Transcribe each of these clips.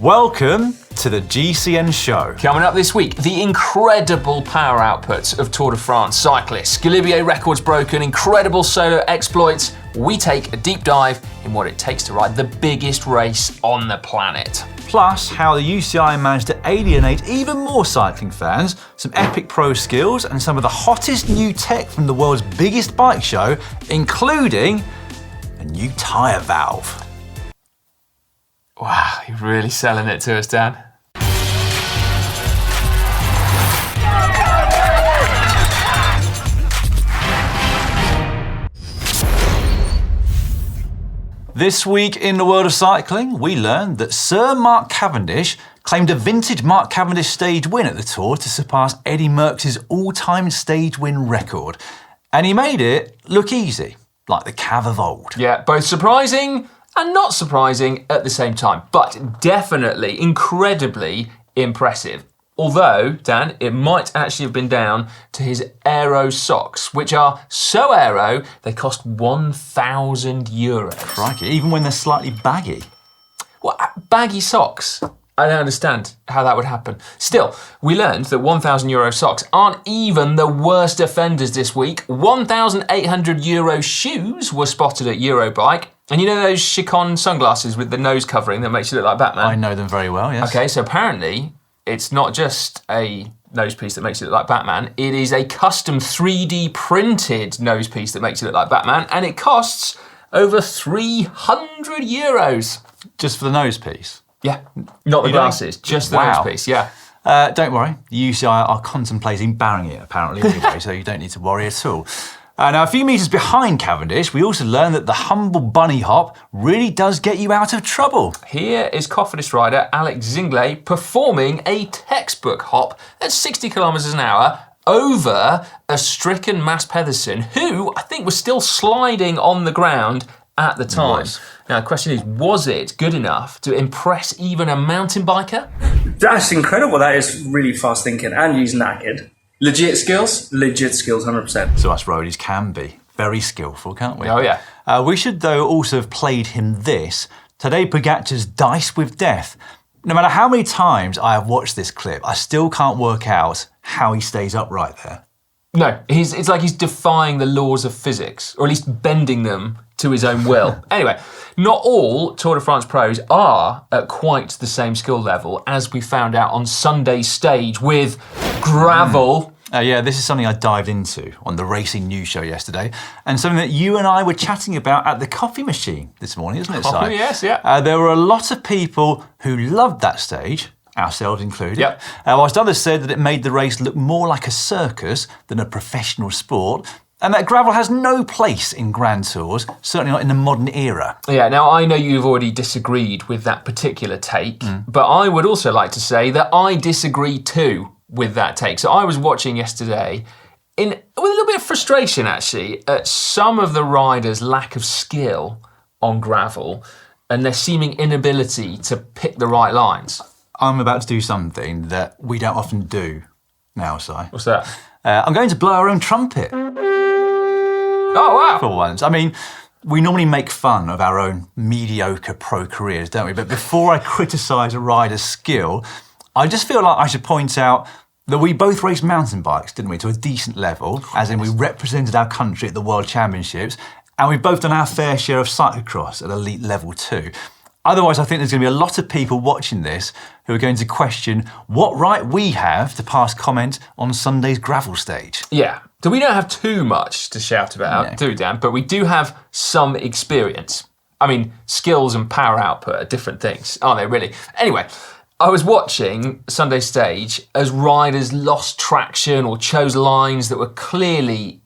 Welcome to the GCN Show. Coming up this week, the incredible power outputs of Tour de France cyclists. Galibier records broken, incredible solo exploits. We take a deep dive in what it takes to ride the biggest race on the planet. Plus, how the UCI managed to alienate even more cycling fans, some epic pro skills, and some of the hottest new tech from the world's biggest bike show, including a new tyre valve. Wow, you're really selling it to us, Dan. This week in the world of cycling, we learned that Sir Mark Cavendish claimed a vintage Mark Cavendish stage win at the Tour to surpass Eddie Merckx's all-time stage win record. And he made it look easy, like the Cav of old. Yeah, both surprising and not surprising at the same time, but definitely incredibly impressive. Although, Dan, it might actually have been down to his aero socks, which are so aero, they cost €1,000. Crikey, even when they're slightly baggy. Well, baggy socks? I don't understand how that would happen. Still, we learned that €1,000 socks aren't even the worst offenders this week. €1,800 shoes were spotted at Eurobike. And you know those Chicon sunglasses with the nose covering that makes you look like Batman? I know them very well, yes. Okay, so apparently it's not just a nose piece that makes you look like Batman. It is a custom 3D printed nose piece that makes you look like Batman, and it costs over €300. Just for the nose piece? Yeah, not the glasses, just the nose piece, yeah. Don't worry, the UCI are contemplating barring it apparently anyway, so you don't need to worry at all. Now, a few metres behind Cavendish, we also learned that the humble bunny hop really does get you out of trouble. Here is Cofidis rider Alex Zingle performing a textbook hop at 60 kilometres an hour over a stricken Mads Pedersen, who I think was still sliding on the ground at the time. Now, the question is, was it good enough to impress even a mountain biker? That's incredible. That is really fast thinking and using that kid. Legit skills? Legit skills, 100%. So us roadies can be very skillful, can't we? Oh, yeah. We should, though, also have played him this. Tadej Pogacar's Dice with Death. No matter how many times I have watched this clip, I still can't work out how he stays upright there. No, it's like he's defying the laws of physics, or at least bending them to his own will. Anyway, not all Tour de France pros are at quite the same skill level, as we found out on Sunday's stage with gravel. Yeah, this is something I dived into on the Racing News Show yesterday, and something that you and I were chatting about at the coffee machine this morning, isn't it, Si? Oh, yes, yeah. There were a lot of people who loved that stage, ourselves included, yep. Whilst others said that it made the race look more like a circus than a professional sport, and that gravel has no place in Grand Tours, certainly not in the modern era. Yeah, now I know you've already disagreed with that particular take, but I would also like to say that I disagree too with that take. So I was watching yesterday with a little bit of frustration actually at some of the riders' lack of skill on gravel and their seeming inability to pick the right lines. I'm about to do something that we don't often do now, Si. What's that? I'm going to blow our own trumpet. Oh, wow. For once. I mean, we normally make fun of our own mediocre pro careers, don't we? But before I criticise a rider's skill, I just feel like I should point out that we both raced mountain bikes, didn't we, to a decent level, as in we represented our country at the World Championships, and we've both done our fair share of cyclocross at elite level too. Otherwise, I think there's going to be a lot of people watching this who are going to question what right we have to pass comment on Sunday's gravel stage. Yeah, so we don't have too much to shout about, do we, Dan? But we do have some experience. I mean, skills and power output are different things, aren't they, really? Anyway, I was watching Sunday's stage as riders lost traction or chose lines that were clearly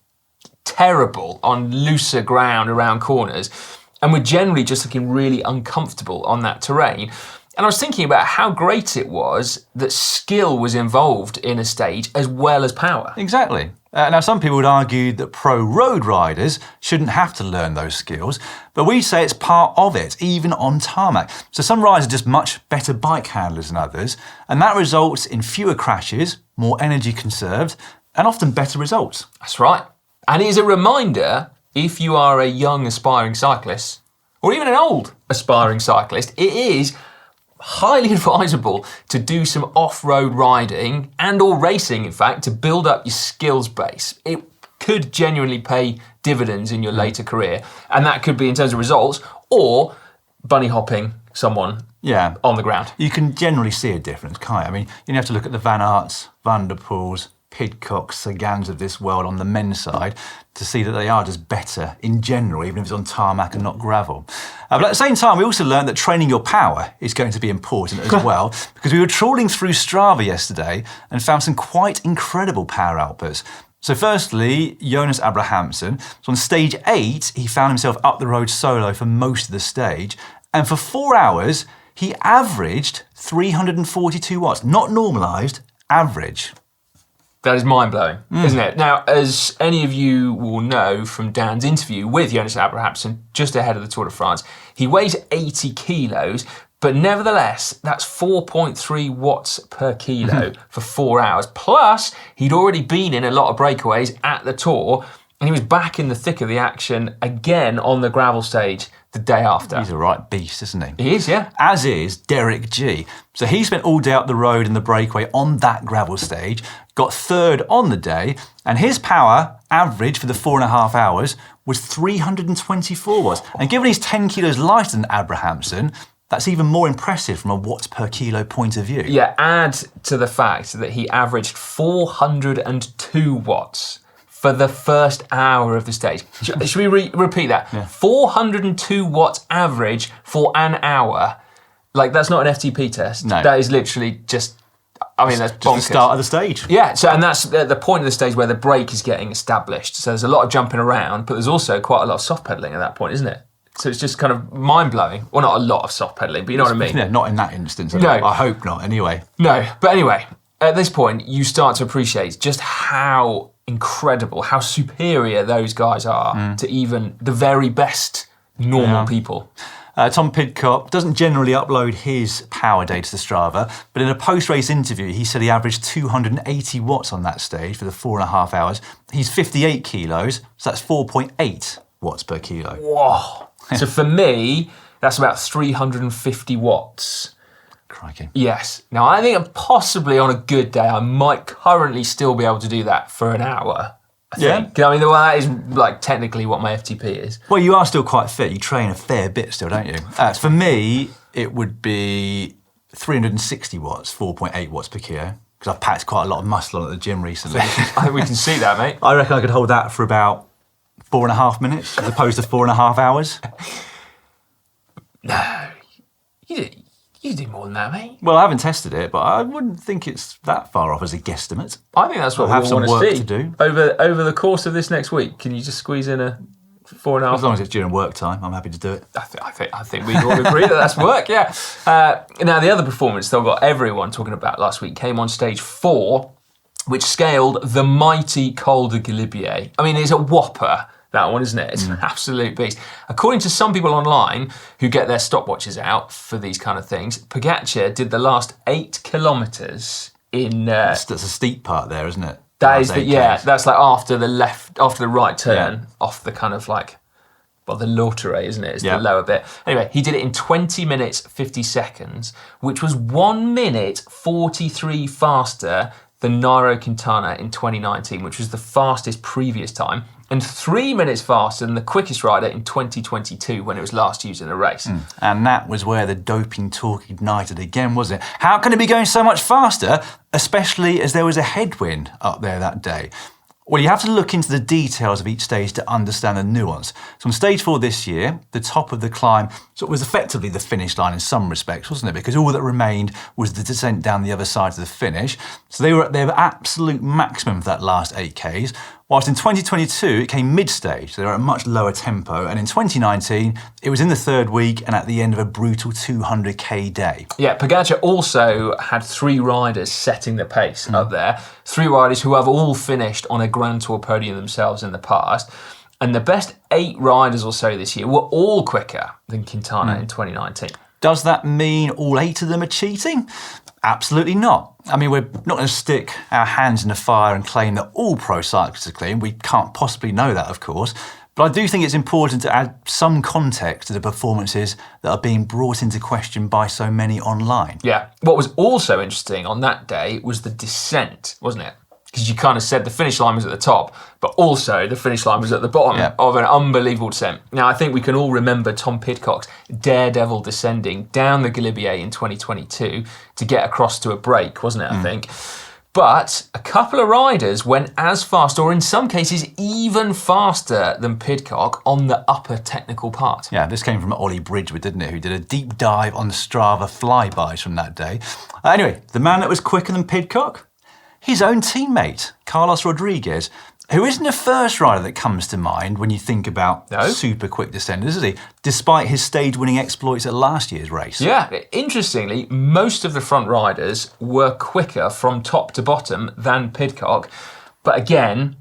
terrible on looser ground around corners, and were generally just looking really uncomfortable on that terrain. And I was thinking about how great it was that skill was involved in a stage as well as power. Exactly. Now, some people would argue that pro road riders shouldn't have to learn those skills, but we say it's part of it, even on tarmac. So some riders are just much better bike handlers than others, and that results in fewer crashes, more energy conserved, and often better results. That's right. And it is a reminder, if you are a young aspiring cyclist, or even an old aspiring cyclist, it is highly advisable to do some off-road riding and or racing, in fact, to build up your skills base. It could genuinely pay dividends in your later career, and that could be in terms of results or bunny hopping someone on the ground. You can generally see a difference, can't you? I mean, you have to look at the Van Aerts, Van der Poels, Pidcocks, Sagans of this world on the men's side to see that they are just better in general, even if it's on tarmac and not gravel. But at the same time, we also learned that training your power is going to be important as well, because we were trawling through Strava yesterday and found some quite incredible power outputs. So firstly, Jonas Abrahamsen. So on stage 8, he found himself up the road solo for most of the stage. And for 4 hours, he averaged 342 watts. Not normalised, average. That is mind-blowing, isn't it? Now, as any of you will know from Dan's interview with Jonas Abrahamsen just ahead of the Tour de France, he weighs 80 kilos, but nevertheless, that's 4.3 watts per kilo for 4 hours. Plus, he'd already been in a lot of breakaways at the Tour, and he was back in the thick of the action again on the gravel stage the day after. He's a right beast, isn't he? He is, yeah. As is Derek G. So he spent all day up the road in the breakaway on that gravel stage, got third on the day, and his power average for the 4.5 hours was 324 watts. And given he's 10 kilos lighter than Abrahamsen, that's even more impressive from a watts per kilo point of view. Yeah, add to the fact that he averaged 402 watts for the first hour of the stage. Should we repeat that? Yeah. 402 watts average for an hour. Like, that's not an FTP test. No. That is literally just, I mean, that's bonkers. Just the start of the stage. Yeah, so and that's the point of the stage where the brake is getting established. So there's a lot of jumping around, but there's also quite a lot of soft pedaling at that point, isn't it? So it's just kind of mind-blowing. Well, not a lot of soft pedaling, but you know what I mean? Yeah, not in that instance. No. I hope not, anyway. No, but anyway, at this point, you start to appreciate just how incredible, how superior those guys are to even the very best normal people. Tom Pidcock doesn't generally upload his power data to Strava, but in a post-race interview, he said he averaged 280 watts on that stage for the 4.5 hours. He's 58 kilos, so that's 4.8 watts per kilo. Whoa. So for me, that's about 350 watts. Crikey. Yes. Now, I think possibly on a good day, I might currently still be able to do that for an hour. I think. I mean, well, that is like technically what my FTP is. Well, you are still quite fit. You train a fair bit still, don't you? For me, it would be 360 watts, 4.8 watts per kilo, because I've packed quite a lot of muscle on at the gym recently. I think we can see that, mate. I reckon I could hold that for about 4.5 minutes as opposed to 4.5 hours. No, you do more than that, mate. Well, I haven't tested it, but I wouldn't think it's that far off as a guesstimate. I think that's what I'll we have some want work to see. to do. Over the course of this next week, can you just squeeze in a 4.5? As long as it's during work time, I'm happy to do it. I think we all agree that that's work, yeah. Now, the other performance that got everyone talking about last week came on stage 4, which scaled the mighty Col de Galibier. I mean, it's a whopper, that one, isn't it? It's an absolute beast. According to some people online who get their stopwatches out for these kind of things, Pogacar did the last 8 kilometres in... That's a steep part there, isn't it? That is, that's like after the right turn, off the kind of like, well, the Lautere, isn't it? It's the lower bit. Anyway, he did it in 20 minutes, 50 seconds, which was 1 minute 43 faster than Nairo Quintana in 2019, which was the fastest previous time, and 3 minutes faster than the quickest rider in 2022 when it was last used in a race. And that was where the doping talk ignited again, wasn't it? How can it be going so much faster, especially as there was a headwind up there that day? Well, you have to look into the details of each stage to understand the nuance. So on stage 4 this year, the top of the climb was effectively the finish line in some respects, wasn't it? Because all that remained was the descent down the other side to the finish. So they were at their absolute maximum for that last 8Ks. Whilst in 2022, it came mid-stage, so they were at a much lower tempo. And in 2019, it was in the third week and at the end of a brutal 200k day. Yeah, Pogacar also had 3 riders setting the pace up there. 3 riders who have all finished on a Grand Tour podium themselves in the past. And the best 8 riders or so this year were all quicker than Quintana in 2019. Does that mean all 8 of them are cheating? Absolutely not. I mean, we're not going to stick our hands in the fire and claim that all pro cyclists are clean. We can't possibly know that, of course. But I do think it's important to add some context to the performances that are being brought into question by so many online. Yeah. What was also interesting on that day was the descent, wasn't it? Because you kind of said the finish line was at the top, but also the finish line was at the bottom of an unbelievable descent. Now, I think we can all remember Tom Pidcock's daredevil descending down the Galibier in 2022 to get across to a break, wasn't it, I think? But a couple of riders went as fast, or in some cases even faster than Pidcock on the upper technical part. Yeah, this came from Ollie Bridgewood, didn't it, who did a deep dive on the Strava flybys from that day. Anyway, the man that was quicker than Pidcock? His own teammate, Carlos Rodriguez, who isn't the first rider that comes to mind when you think about super quick descenders, is he? Despite his stage-winning exploits at last year's race. Yeah, interestingly, most of the front riders were quicker from top to bottom than Pidcock. But again,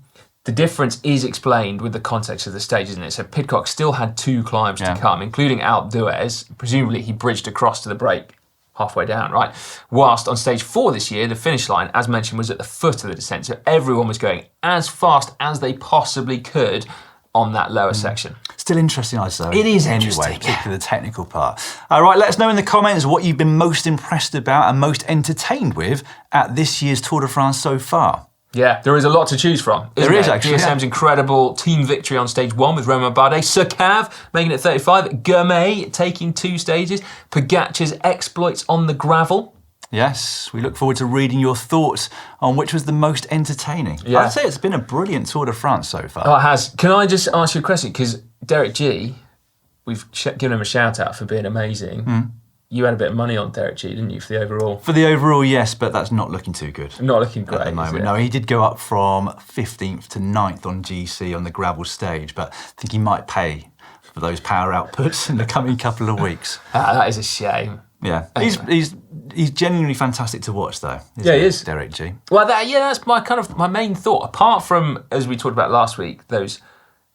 the difference is explained with the context of the stage, isn't it? So Pidcock still had 2 climbs to come, including Alpe d'Huez. Presumably he bridged across to the break halfway down, right? Whilst on stage 4 this year, the finish line, as mentioned, was at the foot of the descent. So everyone was going as fast as they possibly could on that lower section. Still interesting, I'd say. It is anyway, interesting, particularly the technical part. All right, let us know in the comments what you've been most impressed about and most entertained with at this year's Tour de France so far. Yeah, there is a lot to choose from. There is actually. GSM's incredible team victory on stage 1 with Romain Bardet. Sir Cav making it 35. Gourmet taking 2 stages. Pogacar's exploits on the gravel. Yes, we look forward to reading your thoughts on which was the most entertaining. Yeah. I'd say it's been a brilliant Tour de France so far. Oh, it has. Can I just ask you a question? Because Derek G, we've given him a shout out for being amazing. You had a bit of money on Derek G, didn't you, for the overall? For the overall, yes, but that's not looking too good. Not looking great at the moment. No, he did go up from 15th to 9th on GC on the gravel stage, but I think he might pay for those power outputs in the coming couple of weeks. That is a shame. Yeah, anyway. He's genuinely fantastic to watch, though. Yeah, he is. Derek G. Well, that's my main thought. Apart from, as we talked about last week, those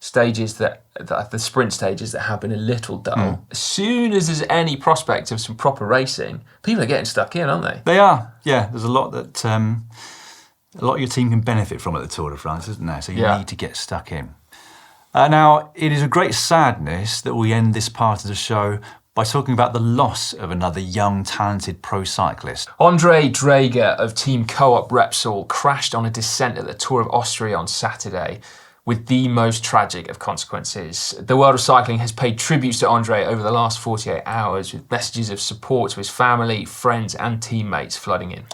stages that the sprint stages that have been a little dull. As soon as there's any prospect of some proper racing, people are getting stuck in, aren't they? They are. Yeah, there's a lot that a lot of your team can benefit from at the Tour de France, isn't there? So you need to get stuck in. Now, it is a great sadness that we end this part of the show by talking about the loss of another young, talented pro cyclist. Andre Draeger of Team Co-op Repsol crashed on a descent at the Tour of Austria on Saturday, with the most tragic of consequences. The world of cycling has paid tributes to Andre over the last 48 hours, with messages of support to his family, friends and teammates flooding in.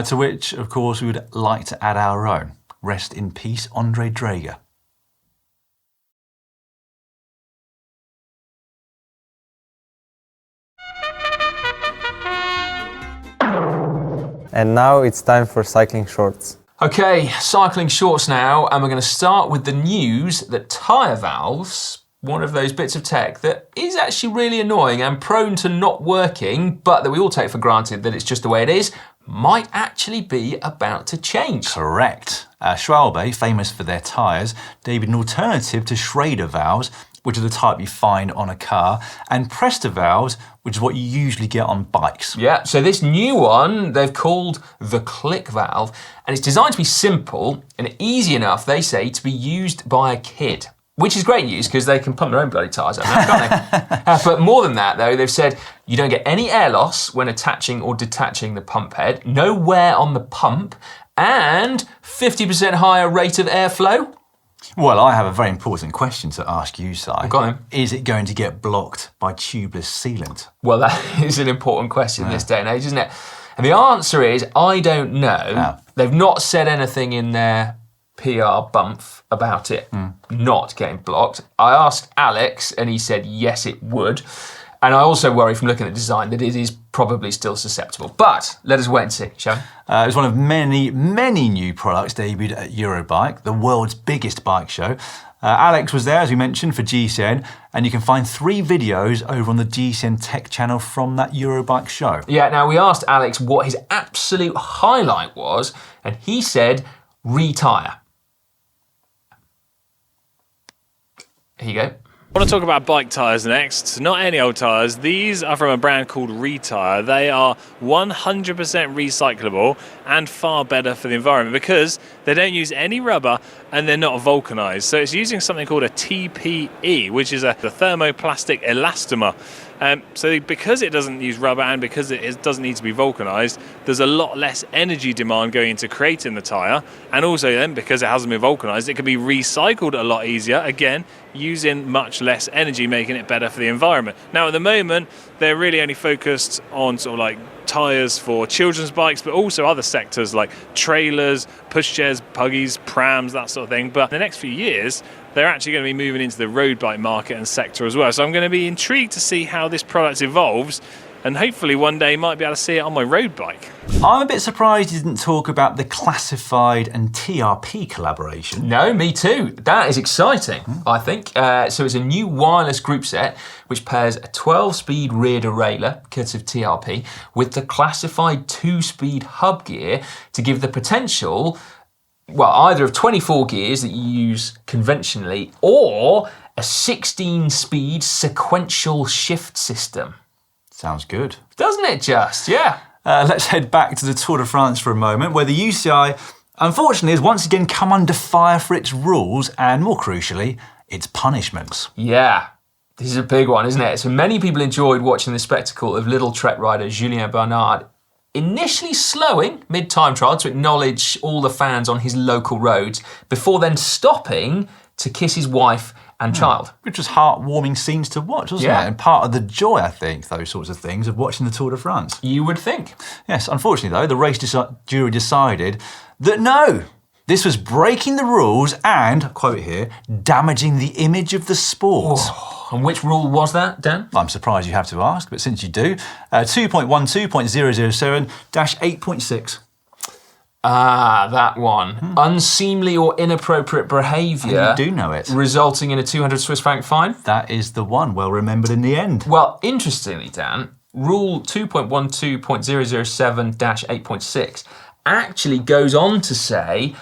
To which, of course, we would like to add our own. Rest in peace, Andre Draeger. And now it's time for cycling shorts. Okay, cycling shorts now, and we're going to start with the news that tyre valves, one of those bits of tech that is actually really annoying and prone to not working, but that we all take for granted that it's just the way it is, might actually be about to change. Correct. Schwalbe, famous for their tyres, debuted an alternative to Schrader valves, which are the type you find on a car, and Presta valves, which is what you usually get on bikes. Yeah, so this new one, they've called the click valve, and it's designed to be simple and easy enough, they say, to be used by a kid. Which is great news, because they can pump their own bloody tyres out now, can't they? But more than that, though, they've said you don't get any air loss when attaching or detaching the pump head, no wear on the pump, and 50% higher rate of airflow. Well, I have a very important question to ask you, Si. Go on then. Is it going to get blocked by tubeless sealant? Well, that is an important question in this day and age, isn't it? And the answer is, I don't know. No. They've not said anything in their PR bump about it not getting blocked. I asked Alex, and he said yes, it would. And I also worry from looking at the design that it is probably still susceptible. But let us wait and see, shall we? It was one of many, many new products debuted at Eurobike, the world's biggest bike show. Alex was there, as we mentioned, for GCN, and you can find 3 videos over on the GCN Tech channel from that Eurobike show. Yeah, now we asked Alex what his absolute highlight was, and he said retyre. Here you go. I want to talk about bike tyres next. Not any old tyres. These are from a brand called Retire. They are 100% recyclable and far better for the environment because they don't use any rubber and they're not vulcanized. So it's using something called a TPE, which is a thermoplastic elastomer. So because it doesn't use rubber and because it doesn't need to be vulcanized, there's a lot less energy demand going into creating the tyre. And also then, because it hasn't been vulcanized, it can be recycled a lot easier, again, using much less energy, making it better for the environment. Now, at the moment, they're really only focused on sort of like tyres for children's bikes, but also other sectors like trailers, pushchairs, buggies, prams, that sort of thing. But in the next few years, they're actually going to be moving into the road bike market and sector as well. So I'm going to be intrigued to see how this product evolves, and hopefully one day might be able to see it on my road bike. I'm a bit surprised you didn't talk about the Classified and TRP collaboration. No, me too. That is exciting, I think. So it's a new wireless group set which pairs a 12-speed rear derailleur, kit of TRP, with the Classified 2-speed hub gear to give the potential, well, either of 24 gears that you use conventionally or a 16-speed sequential shift system. Sounds good. Doesn't it just? Yeah. Let's head back to the Tour de France for a moment, where the UCI, unfortunately, has once again come under fire for its rules and, more crucially, its punishments. Yeah. This is a big one, isn't it? So many people enjoyed watching the spectacle of little Trek rider Julien Bernard initially slowing mid-time trial to acknowledge all the fans on his local roads before then stopping to kiss his wife and child. Which was heartwarming scenes to watch, wasn't it? And part of the joy, I think, those sorts of things, of watching the Tour de France. You would think. Yes, unfortunately, though, the race jury decided that no, this was breaking the rules and, quote here, damaging the image of the sport. Oh, and which rule was that, Dan? I'm surprised you have to ask, but since you do, 2.12.007-8.6. Ah, that one. Unseemly or inappropriate behaviour. You do know it. Resulting in a 200 Swiss franc fine. That is the one, well remembered in the end. Well, interestingly, Dan, Rule 2.12.007-8.6 actually goes on to say,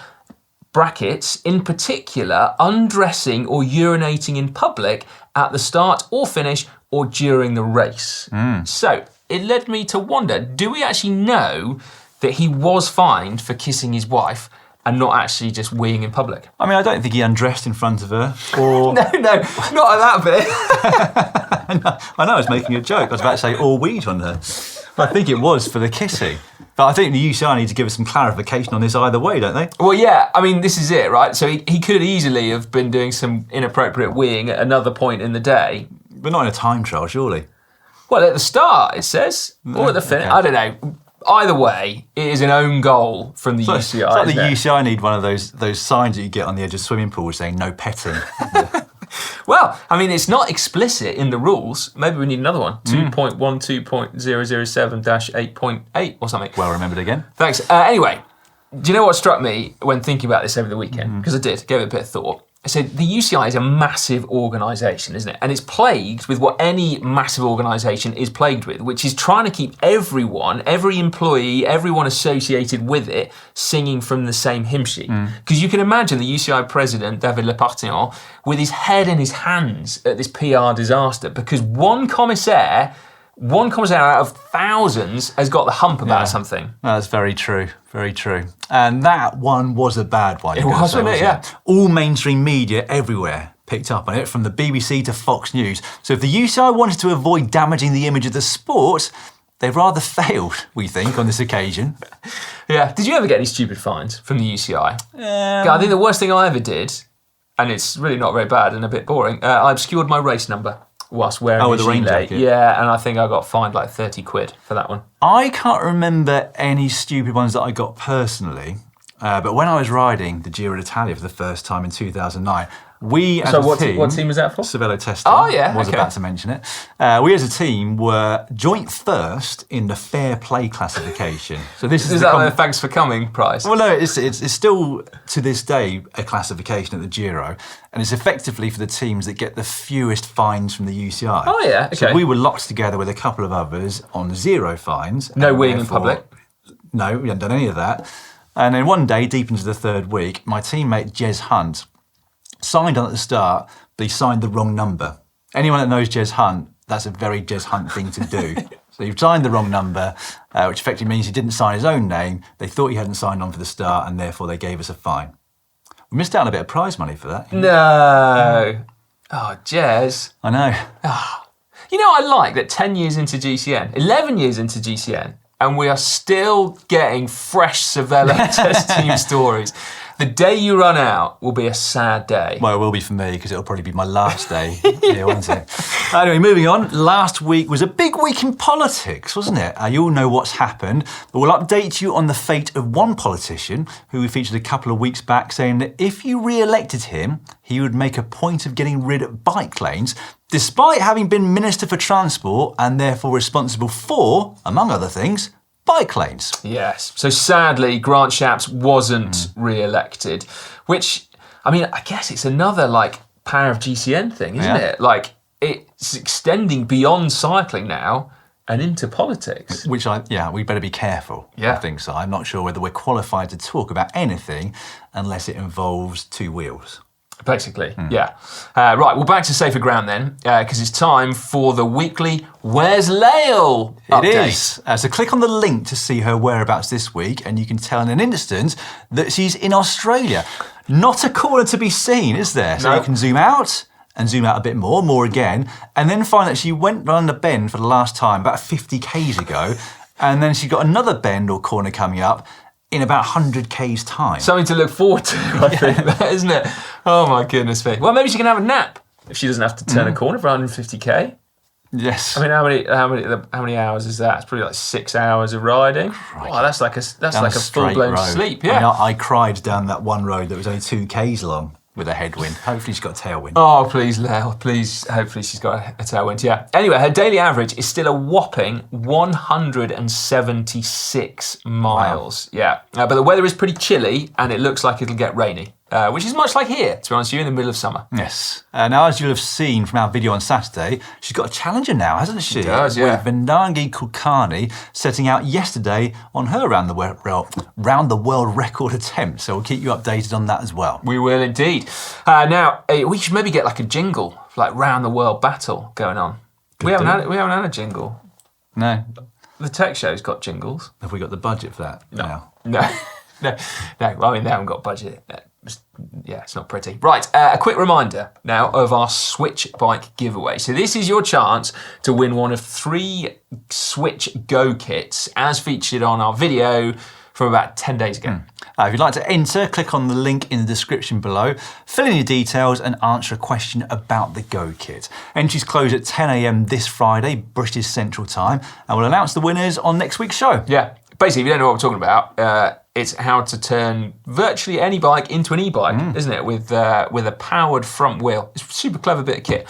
brackets, in particular, undressing or urinating in public at the start or finish or during the race. So, it led me to wonder, do we actually know that he was fined for kissing his wife and not actually just weeing in public? I mean, I don't think he undressed in front of her, or... No, not at that bit. I know, I was making a joke. I was about to say, or weed on her. But I think it was for the kissing. But I think the UCI need to give us some clarification on this either way, don't they? Well, yeah, I mean, this is it, right? So he could easily have been doing some inappropriate weeing at another point in the day. But not in a time trial, surely. Well, at the start, it says, or at the finish. Okay. I don't know. Either way, it is an own goal from the UCI. It's like the UCI need one of those signs that you get on the edge of swimming pools saying no petting. Well, I mean, it's not explicit in the rules. Maybe we need another one. 2.12.007-8.8 or something. Well remembered again. Thanks. Anyway, do you know what struck me when thinking about this over the weekend? Because I did, gave it a bit of thought. I said the UCI is a massive organisation, isn't it? And it's plagued with what any massive organisation is plagued with, which is trying to keep everyone, every employee, everyone associated with it, singing from the same hymn sheet. Because you can imagine the UCI president, David Lepartillon, with his head in his hands at this PR disaster, because one commissaire out of thousands has got the hump about something. That's very true, very true. And that one was a bad one. It was, wasn't it? Yeah. All mainstream media everywhere picked up on it, from the BBC to Fox News. So if the UCI wanted to avoid damaging the image of the sport, they've rather failed, we think, on this occasion. Yeah. Did you ever get any stupid fines from the UCI? I think the worst thing I ever did, and it's really not very bad and a bit boring, I obscured my race number whilst wearing with the rain jacket. Yeah, and I think I got fined like 30 quid for that one. I can't remember any stupid ones that I got personally, but when I was riding the Giro d'Italia for the first time in 2009, we as a team... what team was that for? Cervelo Testing. Oh, yeah, was about to mention it. We as a team were joint first in the fair play classification. So this is that the thanks for coming prize? Well, no, it's still to this day a classification at the Giro, and it's effectively for the teams that get the fewest fines from the UCI. Oh yeah, okay. So we were locked together with a couple of others on 0 fines. No weeing in public? No, we hadn't done any of that. And then one day, deep into the third week, my teammate Jez Hunt signed on at the start, but he signed the wrong number. Anyone that knows Jez Hunt, that's a very Jez Hunt thing to do. So you've signed the wrong number, which effectively means he didn't sign his own name. They thought he hadn't signed on for the start, and therefore they gave us a fine. We missed out on a bit of prize money for that. No. Oh, Jez. I know. You know, I like that 10 years into GCN, 11 years into GCN, and we are still getting fresh Cervelo test team stories. The day you run out will be a sad day. Well, it will be for me because it'll probably be my last day here, won't it? Anyway, moving on. Last week was a big week in politics, wasn't it? You all know what's happened, but we'll update you on the fate of one politician who we featured a couple of weeks back saying that if you re-elected him, he would make a point of getting rid of bike lanes, despite having been Minister for Transport and therefore responsible for, among other things, bike lanes. Yes. So sadly, Grant Shapps wasn't re-elected, which, I mean, I guess it's another power of GCN thing, isn't it? It's extending beyond cycling now and into politics. Which we better be careful. Yeah. I think so. I'm not sure whether we're qualified to talk about anything unless it involves two wheels. Basically, yeah. Right, well, back to safer ground then, because it's time for the weekly Where's Lael update. It is. So click on the link to see her whereabouts this week, and you can tell in an instant that she's in Australia. Not a corner to be seen, is there? So you can zoom out and zoom out a bit more again, and then find that she went round the bend for the last time about 50 k's ago, and then she's got another bend or corner coming up in about 100 k's time. Something to look forward to, I think, that, isn't it? Oh my goodness me. Well, maybe she can have a nap if she doesn't have to turn a corner for 150k. Yes. I mean, how many hours is that? It's probably like 6 hours of riding. Oh, that's like a full-blown sleep. Yeah. I mean, I cried down that one road that was only 2 k's long with a headwind. Hopefully she's got a tailwind. Oh, please, Lael, please. Hopefully she's got a tailwind, yeah. Anyway, her daily average is still a whopping 176 miles. Wow. Yeah, but the weather is pretty chilly and it looks like it'll get rainy, which is much like here, to be honest with you, in the middle of summer. Yes. Now, as you'll have seen from our video on Saturday, she's got a challenger now, hasn't she? She does, yeah. With Vendangi Kulkarni setting out yesterday on her round the world record attempt. So we'll keep you updated on that as well. We will indeed. Now, we should maybe get like a jingle, like round the world battle going on. We haven't had a jingle. No. The tech show's got jingles. Have we got the budget for that? No. No. Well, I mean, they haven't got budget. It's not pretty. Right, a quick reminder now of our Swytch bike giveaway. So this is your chance to win one of 3 Swytch Go kits as featured on our video from about 10 days ago. If you'd like to enter, click on the link in the description below, fill in your details and answer a question about the Go kit. Entries close at 10 a.m. this Friday, British Central Time, and we'll announce the winners on next week's show. Yeah, basically, if you don't know what we're talking about, it's how to turn virtually any bike into an e-bike, isn't it? With a powered front wheel. It's a super clever bit of kit.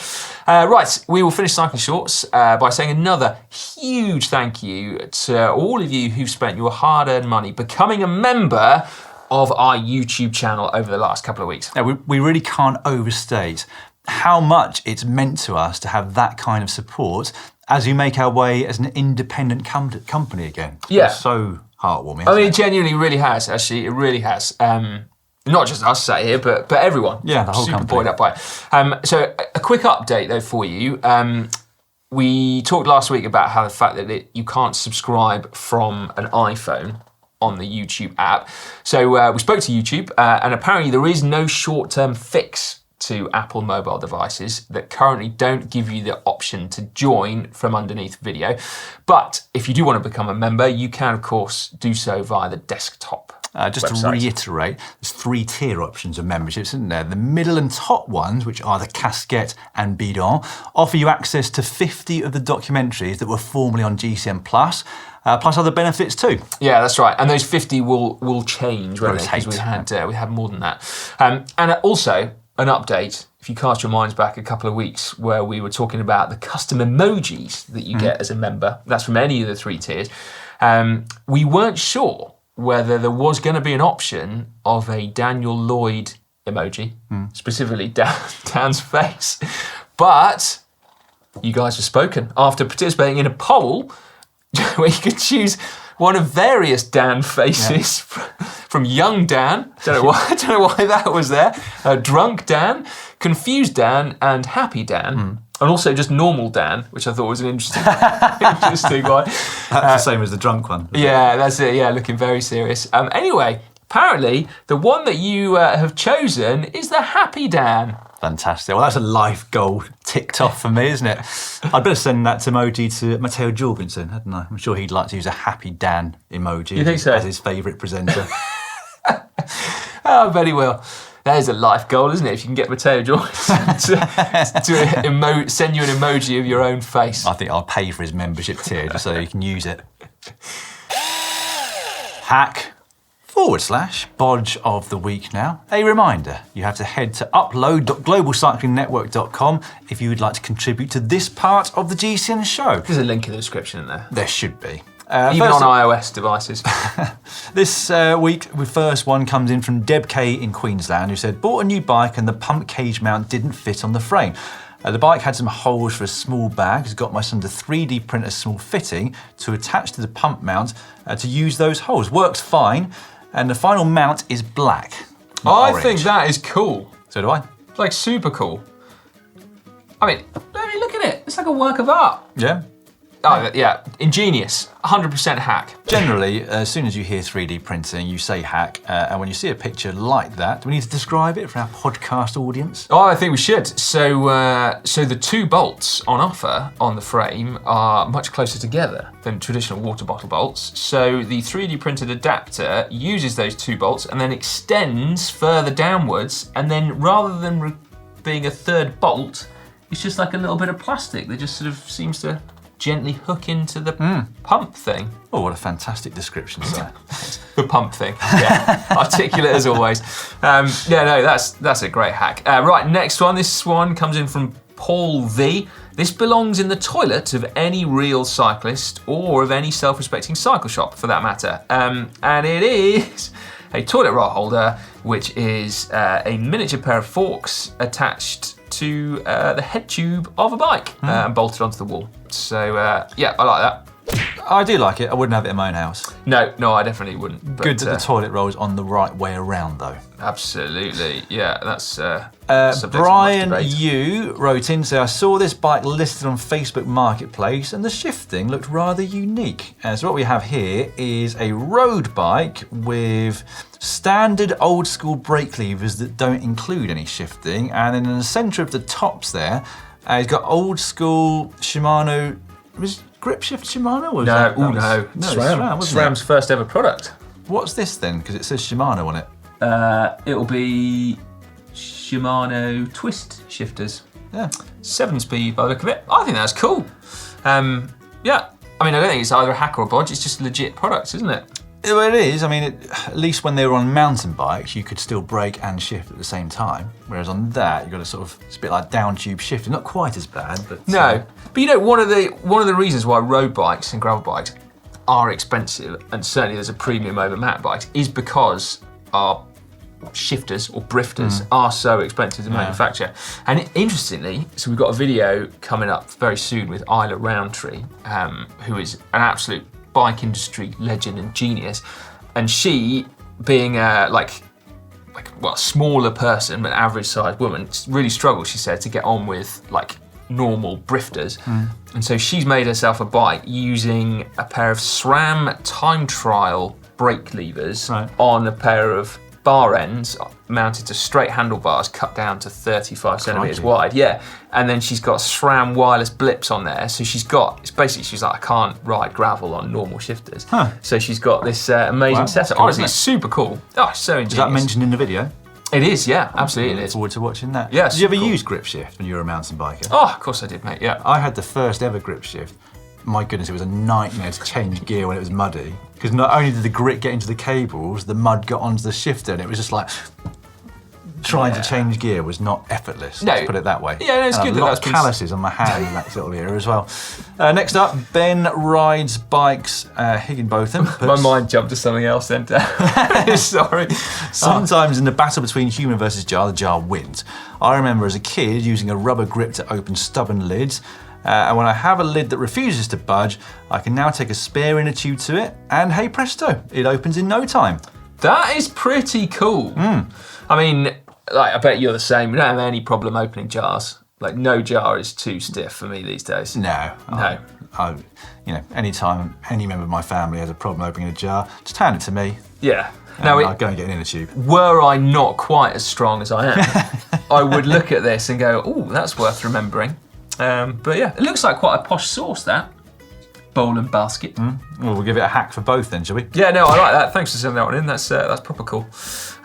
Right, we will finish Cycling Shorts by saying another huge thank you to all of you who've spent your hard-earned money becoming a member of our YouTube channel over the last couple of weeks. Yeah, we really can't overstate how much it's meant to us to have that kind of support as we make our way as an independent company again. Yeah. It's so heartwarming. I mean, it genuinely really has, actually. It really has. Not just us sat here, but everyone. Yeah, the whole super company. buoyed up by it. So a quick update, though, for you. We talked last week about how the fact that you can't subscribe from an iPhone on the YouTube app. So we spoke to YouTube, and apparently there is no short-term fix to Apple mobile devices that currently don't give you the option to join from underneath video. But if you do want to become a member, you can, of course, do so via the desktop. Just website. to reiterate, there's 3 tier options of memberships, isn't there? The middle and top ones, which are the Casquette and Bidon, offer you access to 50 of the documentaries that were formerly on GCN+, plus other benefits too. Yeah, that's right. And those 50 will change, won't they? Because we had more than that. And also, an update, if you cast your minds back a couple of weeks where we were talking about the custom emojis that you get as a member, that's from any of the 3 tiers, we weren't sure whether there was going to be an option of a Daniel Lloyd emoji, specifically Dan's face. But you guys have spoken after participating in a poll where you could choose one of various Dan faces from young Dan. Don't know why that was there. Drunk Dan, confused Dan, and happy Dan. And also just normal Dan, which I thought was an interesting one. That's the same as the drunk one. Yeah, that's it. Yeah, looking very serious. Anyway, apparently the one that you have chosen is the Happy Dan. Fantastic. Well, that's a life goal ticked off for me, isn't it? I'd better send that emoji to Matteo Jorgensen, hadn't I? I'm sure he'd like to use a Happy Dan emoji You think so? as his favourite presenter. Oh, I bet he will. That is a life goal, isn't it? If you can get Matteo Jorgensen to send you an emoji of your own face. I think I'll pay for his membership tier just so he can use it. Hack/Bodge of the week now. A reminder, you have to head to upload.globalcyclingnetwork.com if you would like to contribute to this part of the GCN show. There's a link in the description in there. There should be. Even on iOS devices. This week, the first one comes in from Deb K in Queensland, who said, bought a new bike and the pump cage mount didn't fit on the frame. The bike had some holes for a small bag. Has got my son to 3D print a small fitting to attach to the pump mount to use those holes. Works fine. And the final mount is black. I think that is cool. So do I. It's like super cool. I mean, look at it. It's like a work of art. Yeah. Oh, yeah. Ingenious. 100% hack. Generally, as soon as you hear 3D printing, you say hack. And when you see a picture like that, do we need to describe it for our podcast audience? Oh, I think we should. So the two bolts on offer on the frame are much closer together than traditional water bottle bolts. So the 3D printed adapter uses those two bolts and then extends further downwards. And then rather than being a third bolt, it's just like a little bit of plastic that just sort of seems to gently hook into the pump thing. Oh, what a fantastic description, sir. The pump thing, yeah. Articulate as always. That's a great hack. Right, next one. This one comes in from Paul V. This belongs in the toilet of any real cyclist or of any self-respecting cycle shop, for that matter. And it is a toilet roll holder, which is a miniature pair of forks attached to the head tube of a bike and bolted onto the wall. So, yeah, I like that. I do like it. I wouldn't have it in my own house. No, I definitely wouldn't. But, good that the toilet roll's on the right way around, though. Absolutely, yeah, that's subject Brian to much debate. Yu wrote in, so I saw this bike listed on Facebook Marketplace and the shifting looked rather unique. So what we have here is a road bike with standard old school brake levers that don't include any shifting, and then in the centre of the tops there, it's got old school Shimano. Was grip shift Shimano? Or No, SRAM's first ever product. What's this then? Because it says Shimano on it. It'll be Shimano twist shifters. Yeah. 7-speed by the look of it. I think that's cool. Yeah, I mean, I don't think it's either a hack or a bodge. It's just legit products, isn't it? Well, it is. I mean, at least when they were on mountain bikes, you could still brake and shift at the same time. Whereas on that, you've got to sort of, it's a bit like down tube shifting. Not quite as bad, but... No, but you know, one of the reasons why road bikes and gravel bikes are expensive, and certainly there's a premium over mountain bikes, is because our shifters or brifters are so expensive to manufacture. And interestingly, so we've got a video coming up very soon with Isla Roundtree, who is an absolute bike industry legend and genius, and she, being a smaller person but average sized woman, really struggles, she said, to get on with like normal brifters. And so she's made herself a bike using a pair of SRAM time trial brake levers on a pair of bar ends mounted to straight handlebars cut down to 35 centimetres wide. Yeah, and then she's got SRAM wireless blips on there. So she's like, I can't ride gravel on normal shifters. So she's got this amazing setup. Cool, Honestly, it's super cool. Oh, it's so ingenious. Is that mentioned in the video? It is, yeah, absolutely. I look forward to watching that. Yeah, did you ever cool. use grip shift when you were a mountain biker? Oh, of course I did, mate, yeah. I had the first ever grip shift. My goodness, it was a nightmare to change gear when it was muddy. Because not only did the grit get into the cables, the mud got onto the shifter, and it was just like trying to change gear was not effortless. Let's put it that way. Yeah, no, it's good that that's been... calluses on my hand in that sort of era as well. Next up, Ben rides bikes Higginbotham. My mind jumped to something else then. Sorry. Sometimes in the battle between human versus jar, the jar wins. I remember as a kid using a rubber grip to open stubborn lids. And when I have a lid that refuses to budge, I can now take a spare inner tube to it, and hey presto, it opens in no time. That is pretty cool. I mean, like, I bet you're the same. You don't have any problem opening jars. Like no jar is too stiff for me these days. No. Anytime any member of my family has a problem opening a jar, just hand it to me. Yeah. Now I'll go and get it in a tube. Were I not quite as strong as I am, I would look at this and go, "Oh, that's worth remembering." But yeah, it looks like quite a posh sauce, that bowl and basket. Well, we'll give it a hack for both then, shall we? Yeah, no, I like that. Thanks for sending that one in. That's proper cool.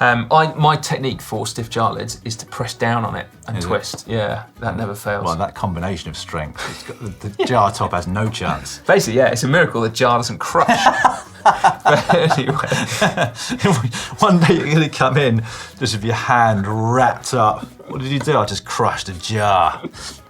My technique for stiff jar lids is to press down on it and twist. Yeah, that never fails. Well, that combination of strength, the jar top has no chance. Basically, yeah, it's a miracle the jar doesn't crush. But anyway. One day you're going to come in just with your hand wrapped up. What did you do? I just crushed a jar.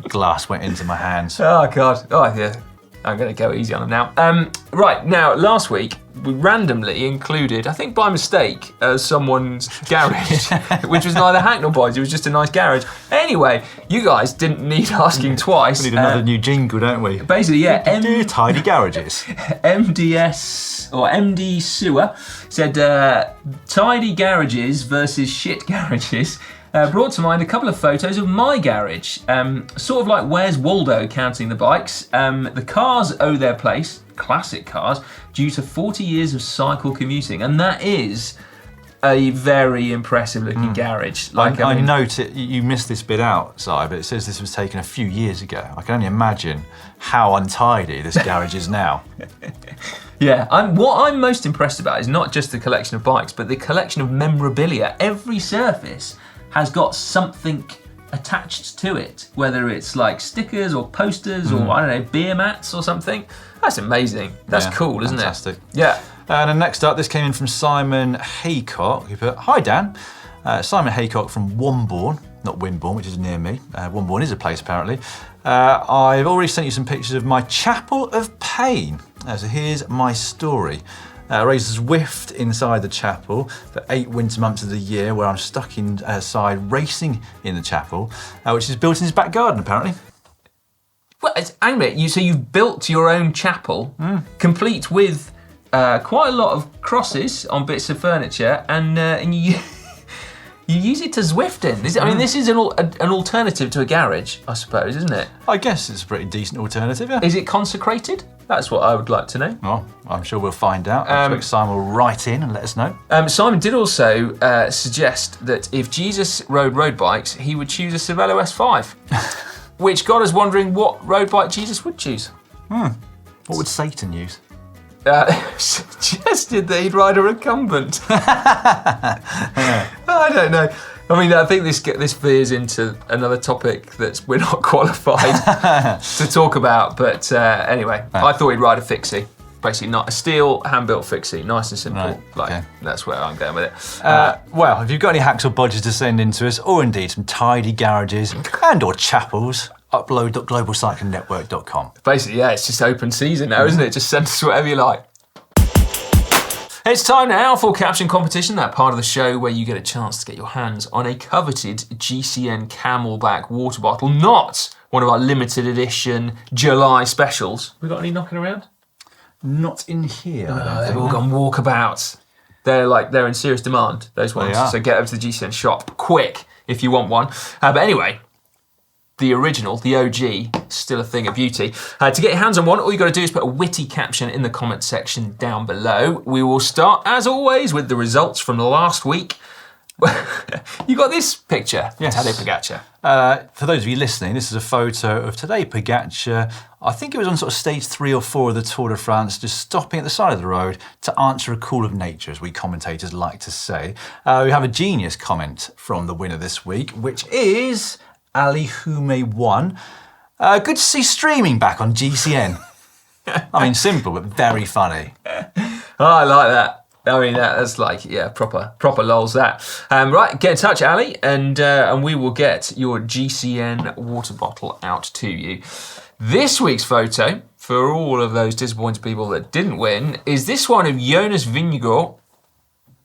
Glass went into my hands. Oh, God. Oh, yeah. I'm going to go easy on them now. Right, now, last week, we randomly included, I think by mistake, someone's garage, which was neither hack nor Bodge, it was just a nice garage. Anyway, you guys didn't need asking twice. We need another new jingle, don't we? Basically, yeah. Tidy garages. MDS, or MD Sewer, said tidy garages versus shit garages. Brought to mind a couple of photos of my garage. Sort of like Where's Waldo counting the bikes. The cars owe their place, classic cars, due to 40 years of cycle commuting. And that is a very impressive looking garage. I note it, you missed this bit out, Si, but it says this was taken a few years ago. I can only imagine how untidy this garage is now. Yeah, what I'm most impressed about is not just the collection of bikes, but the collection of memorabilia. Every surface has got something attached to it, whether it's like stickers or posters or, I don't know, beer mats or something. That's amazing. That's cool, isn't fantastic. it? Yeah. And then next up, this came in from Simon Haycock, who put, "Hi Dan, Simon Haycock from Wombourne, not Wimborne, which is near me. Wombourne is a place apparently. I've already sent you some pictures of my Chapel of Pain. So here's my story. Raised Zwift inside the chapel for 8 winter months of the year, where I'm stuck inside racing in the chapel, which is built in his back garden apparently." Well, hang on a minute, so you've built your own chapel, complete with quite a lot of crosses on bits of furniture, and you use it to Zwift in. I mean, this is an alternative to a garage, I suppose, isn't it? I guess it's a pretty decent alternative, yeah. Is it consecrated? That's what I would like to know. Well, I'm sure we'll find out. I expect Simon will write in and let us know. Simon did also suggest that if Jesus rode road bikes, he would choose a Cervelo S5, which got us wondering what road bike Jesus would choose. What would Satan use? Suggested that he'd ride a recumbent. I don't know. I mean, I think this veers into another topic that we're not qualified to talk about. But anyway, I thought he'd ride a fixie. Basically, not a steel hand-built fixie, nice and simple. Right, that's where I'm going with it. Well, if you've got any hacks or bodges to send in to us, or indeed some tidy garages and or chapels, upload.globalcyclingnetwork.com. Basically, yeah, it's just open season now, isn't it? Just send us whatever you like. It's time now for Caption Competition, that part of the show where you get a chance to get your hands on a coveted GCN Camelback water bottle, not one of our limited edition July specials. We got any knocking around? Not in here. They've all gone walkabout. They're in serious demand, those ones. So get over to the GCN shop quick if you want one. But anyway, the original, the OG, still a thing of beauty. To get your hands on one, all you got to do is put a witty caption in the comment section down below. We will start, as always, with the results from last week. You got this picture, yes. Tadej Pogačar. For those of you listening, this is a photo of Tadej Pogačar. I think it was on sort of stage 3 or 4 of the Tour de France, just stopping at the side of the road to answer a call of nature, as we commentators like to say. We have a genius comment from the winner this week, which is Ali Hume1. Good to see streaming back on GCN. I mean, simple, but very funny. Oh, I like that. I mean, that's like, yeah, proper lols that. Right, get in touch, Ali, and we will get your GCN water bottle out to you. This week's photo, for all of those disappointed people that didn't win, is this one of Jonas Vingegaard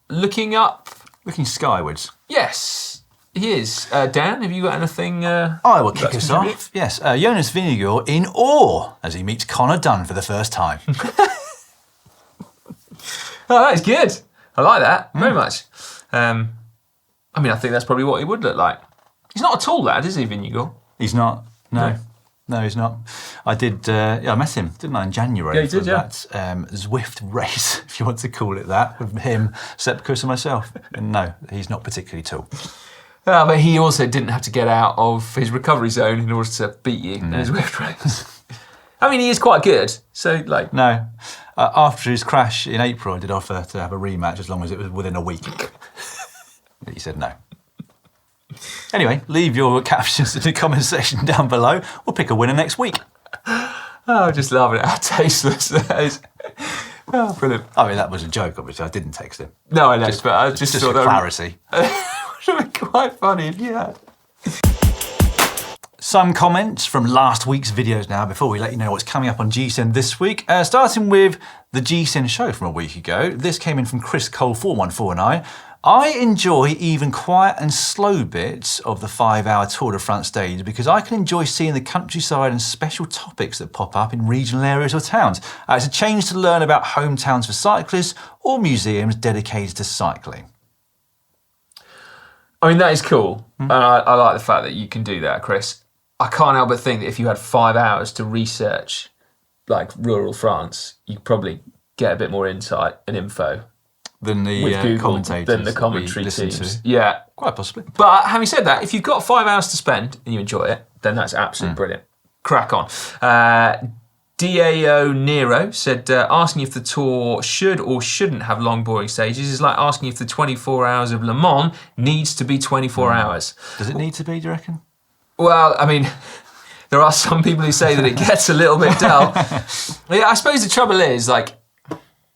looking up. Looking skywards. Yes, he is. Dan, have you got anything? I will kick us off. Yes, Jonas Vingegaard in awe as he meets Connor Dunn for the first time. Oh, that is good. I like that very much. I mean, I think that's probably what he would look like. He's not a tall lad, is he, Vingegaard? He's not. No. No, he's not. I did. I met him, didn't I, in January? Yeah, you did, for that Zwift race, if you want to call it that, with him, Sepkus, and myself. And no, he's not particularly tall. But he also didn't have to get out of his recovery zone in order to beat you in his Zwift race. I mean, he is quite good. So, like, no. After his crash in April, I did offer to have a rematch as long as it was within a week. But he said no. Anyway, leave your captions in the comment section down below. We'll pick a winner next week. I'm just loving it. How tasteless that is. Oh, brilliant. I mean, that was a joke, obviously. I didn't text him. No, I know, but I just Just thought for that clarity. would have been quite funny if you had. Some comments from last week's videos now before we let you know what's coming up on GCN this week. Starting with the GCN Show from a week ago. This came in from Chris Cole 4149. I enjoy even quiet and slow bits of the 5-hour Tour de France stage because I can enjoy seeing the countryside and special topics that pop up in regional areas or towns. It's a change to learn about hometowns for cyclists or museums dedicated to cycling. I mean, that is cool. And I like the fact that you can do that, Chris. I can't help but think that if you had 5 hours to research, like, rural France, you'd probably get a bit more insight and info. Than the commentators. Than the commentary that we listen teams. to. Yeah. Quite possibly. But having said that, if you've got 5 hours to spend and you enjoy it, then that's absolutely brilliant. Crack on. DAO Nero said, asking if the Tour should or shouldn't have long, boring stages is like asking if the 24 hours of Le Mans needs to be 24 hours. Does it need to be, do you reckon? Well, I mean, there are some people who say that it gets a little bit dull. Yeah, I suppose the trouble is, like,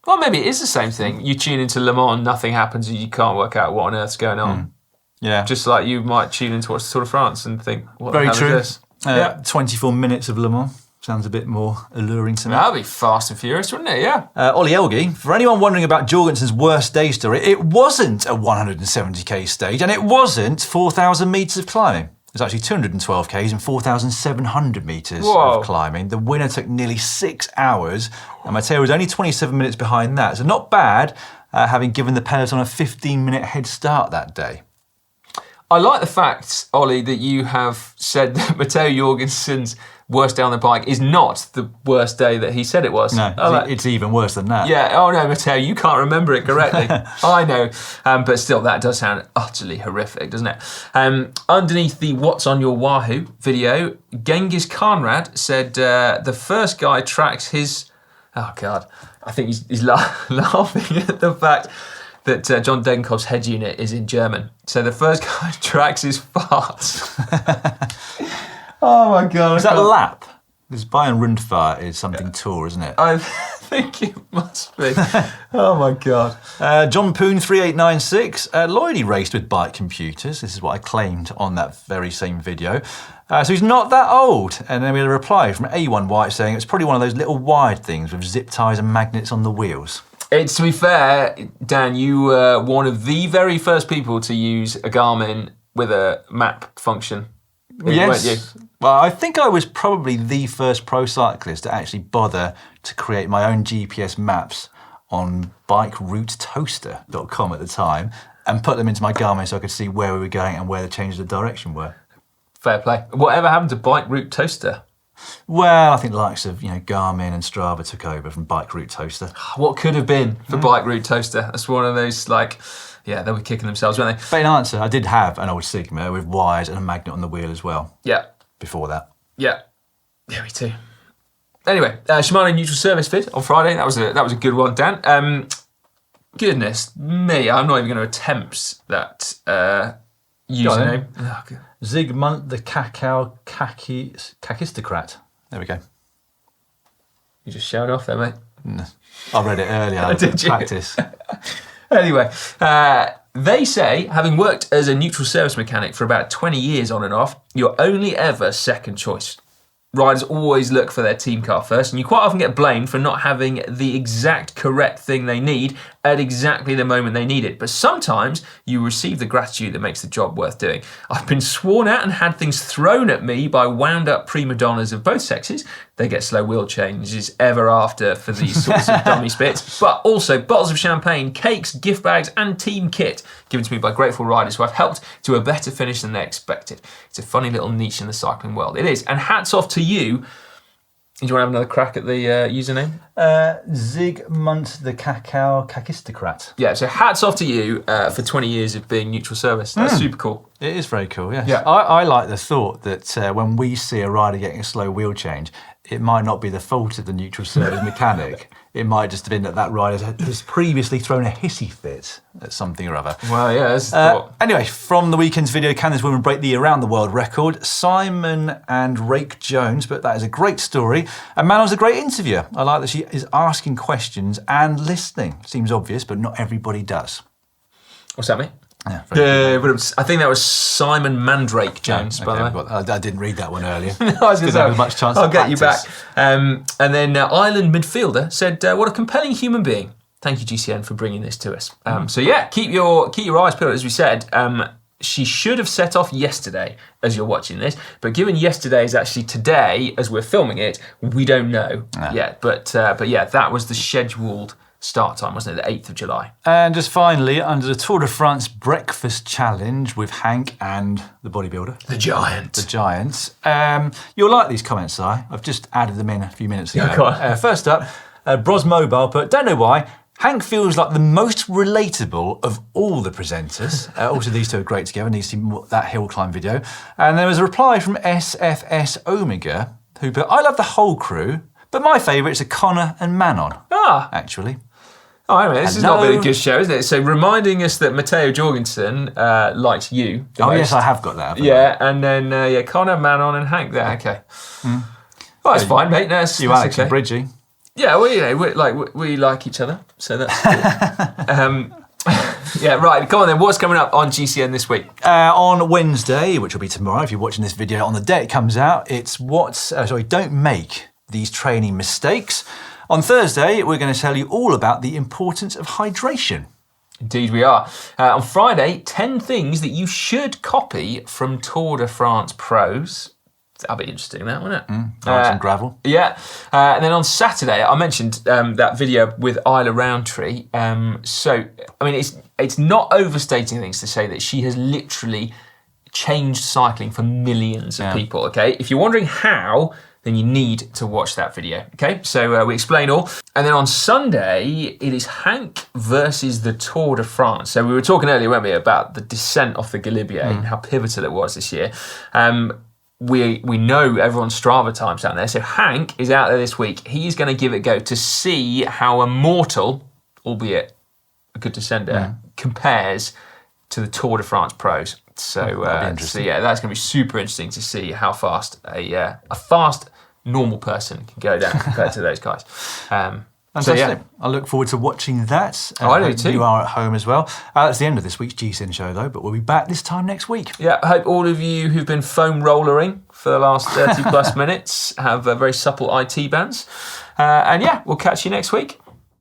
well, maybe it is the same thing. You tune into Le Mans, nothing happens, and you can't work out what on earth's going on. Yeah. Just like you might tune into watch the Tour de France and think, what Very the hell true. is this? 24 minutes of Le Mans. Sounds a bit more alluring to me. That'd be fast and furious, wouldn't it? Yeah. Ollie Elgi, for anyone wondering about Jorgensen's worst day story, it wasn't a 170k stage and it wasn't 4,000 metres of climbing. It was actually 212 k's and 4,700 metres Whoa. of climbing. The winner took nearly 6 hours and Matteo was only 27 minutes behind that. So not bad, having given the peloton a 15-minute head start that day. I like the fact, Ollie, that you have said that Matteo Jorgensen's worst day on the bike is not the worst day that he said it was. No, it's even worse than that. Yeah, oh no, Matteo, you can't remember it correctly. I know, but still, that does sound utterly horrific, doesn't it? Underneath the What's on Your Wahoo video, Genghis Khanrad said the first guy tracks his... Oh, God. I think he's laughing at the fact that John Degenkolb's head unit is in German. So the first guy tracks his farts. Oh my God. Is that lap? Because Bayern Rundfahrt is something tour, isn't it? I think it must be. Oh my God. John Poon 3896. Lloydie raced with bike computers. This is what I claimed on that very same video. So he's not that old. And then we had a reply from A1 White saying it's probably one of those little wired things with zip ties and magnets on the wheels. It's, to be fair, Dan, you were one of the very first people to use a Garmin with a map function. Yes. Weren't you? Well, I think I was probably the first pro cyclist to actually bother to create my own GPS maps on bikeroutetoaster.com at the time and put them into my Garmin so I could see where we were going and where the changes of direction were. Fair play. Whatever happened to Bike Route Toaster? Well, I think the likes of Garmin and Strava took over from Bike Route Toaster. What could have been for Bike Route Toaster? That's one of those, like, yeah, they were kicking themselves, weren't they? But in answer, I did have an old Sigma with wires and a magnet on the wheel as well. Yeah. Before that. Yeah. Yeah, me too. Anyway, Shimano Neutral Service Vid on Friday. That was a good one, Dan. Goodness me, I'm not even going to attempt that username. Oh, Zygmunt the Cacao Kakistocrat. There we go. You just showed off there, mate. I read it earlier. Did you? Practice. Anyway, they say, having worked as a neutral service mechanic for about 20 years on and off, you're only ever second choice. Riders always look for their team car first, and you quite often get blamed for not having the exact correct thing they need at exactly the moment they need it. But sometimes you receive the gratitude that makes the job worth doing. I've been sworn at and had things thrown at me by wound-up prima donnas of both sexes, they get slow wheel changes ever after for these sorts of dummy spits. But also bottles of champagne, cakes, gift bags and team kit given to me by grateful riders who have helped to a better finish than they expected. It's a funny little niche in the cycling world. It is. And hats off to you. Do you want to have another crack at the username? Zygmunt the Cacao Kakistocrat. Yeah, so hats off to you for 20 years of being neutral service. That's super cool. It is very cool, yes. Yeah. I like the thought that when we see a rider getting a slow wheel change, it might not be the fault of the neutral service mechanic. It might just have been that rider has previously thrown a hissy fit at something or other. Well, yeah, that's the thought. Anyway, from the weekend's video, can this woman break the around the world record? Simon and Rake Jones, but that is a great story. And Manon's a great interviewer. I like that she is asking questions and listening. Seems obvious, but not everybody does. What's that, mate? Yeah, I think that was Simon Mandrake Jones, by the way. I didn't read that one earlier. I was going to have much chance I'll to get you back. practice. And then Ireland midfielder said, "What a compelling human being. Thank you, GCN, for bringing this to us." So yeah, keep your eyes peeled. As we said, she should have set off yesterday as you're watching this, but given yesterday is actually today as we're filming it, we don't know yet. But yeah, that was the scheduled start time, wasn't it? The 8th of July. And just finally, under the Tour de France Breakfast Challenge with Hank and the bodybuilder. The Giant. The Giants. You'll like these comments, Si. I've just added them in a few minutes ago. Yeah, go on. First up, Bros Mobile, but don't know why. Hank feels like the most relatable of all the presenters. Also, these two are great together. Need to see that hill climb video. And there was a reply from SFS Omega, who put, I love the whole crew, but my favourites are Connor and Manon. Actually. Oh, anyway, this has not been a good show, isn't it? So reminding us that Matteo Jorgensen likes you. Oh, yes, I have got that. Yeah, and then Connor, Manon and Hank there. Okay. Well, that's fine, mate. No, that's Alex okay. and Bridgie. Yeah, well, we like each other, so that's cool. Yeah, right. Come on then. What's coming up on GCN this week? On Wednesday, which will be tomorrow, if you're watching this video on the day it comes out, it's don't make these training mistakes. On Thursday, we're going to tell you all about the importance of hydration. Indeed we are. On Friday, 10 things that you should copy from Tour de France pros. That'll be interesting, that, won't it? Some gravel. Yeah. And then on Saturday, I mentioned that video with Isla Roundtree. So, I mean, it's not overstating things to say that she has literally changed cycling for millions of people, okay? If you're wondering how, then you need to watch that video, okay? So we explain all. And then on Sunday, it is Hank versus the Tour de France. So we were talking earlier, weren't we, about the descent off the Galibier and how pivotal it was this year. We know everyone's Strava time's down there. So Hank is out there this week. He's going to give it a go to see how a mortal, albeit a good descender, compares to the Tour de France pros. So yeah, that's going to be super interesting to see how fast a fast normal person can go down compared to those guys. Fantastic. So, yeah. I look forward to watching that. I do too. You are at home as well. That's the end of this week's GCN show, though, but we'll be back this time next week. Yeah, I hope all of you who've been foam rollering for the last 30 plus minutes have very supple IT bands. And yeah, we'll catch you next week.